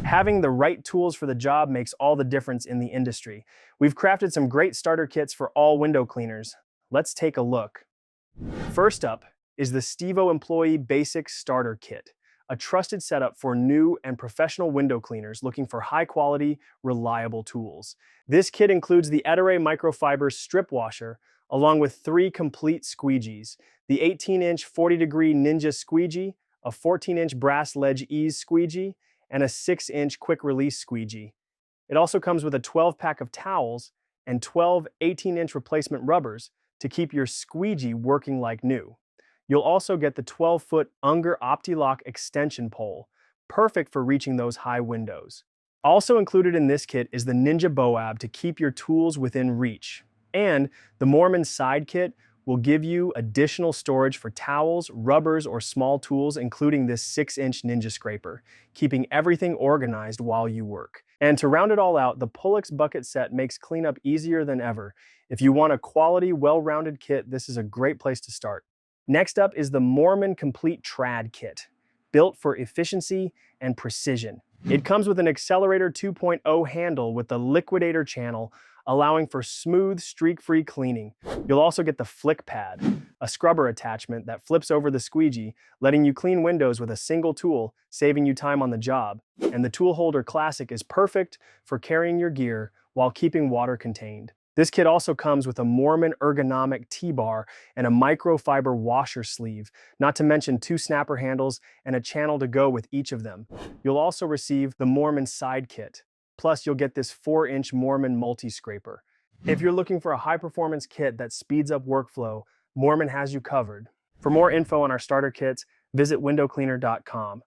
Having the right tools for the job makes all the difference in the industry. We've crafted some great starter kits for all window cleaners. Let's take a look. First up is the SteveO Employee Basic Starter Kit, a trusted setup for new and professional window cleaners looking for high-quality, reliable tools. This kit includes the Ettore microfiber strip washer, along with 3 complete squeegees: the 18-inch 40-degree Ninja squeegee, a 14-inch brass ledge ease squeegee, and a 6-inch quick-release squeegee. It also comes with a 12-pack of towels and 12 18-inch replacement rubbers to keep your squeegee working like new. You'll also get the 12-foot Unger OptiLock extension pole, perfect for reaching those high windows. Also included in this kit is the Ninja Boab to keep your tools within reach. And the Moerman side kit will give you additional storage for towels, rubbers, or small tools, including this 6-inch Ninja scraper, keeping everything organized while you work. And to round it all out, the Pullix bucket set makes cleanup easier than ever. If you want a quality, well-rounded kit, this is a great place to start. Next up is the Moerman Complete Trad Kit, built for efficiency and precision. It comes with an Accelerator 2.0 handle with the liquidator channel, allowing for smooth, streak-free cleaning. You'll also get the Flick Pad, a scrubber attachment that flips over the squeegee, letting you clean windows with a single tool, saving you time on the job. And the Tool Holder Classic is perfect for carrying your gear while keeping water contained. This kit also comes with a Moerman ergonomic T-bar and a microfiber washer sleeve, not to mention 2 snapper handles and a channel to go with each of them. You'll also receive the Moerman side kit. Plus, you'll get this 4-inch Moerman multi-scraper. If you're looking for a high-performance kit that speeds up workflow, Moerman has you covered. For more info on our starter kits, visit windowcleaner.com.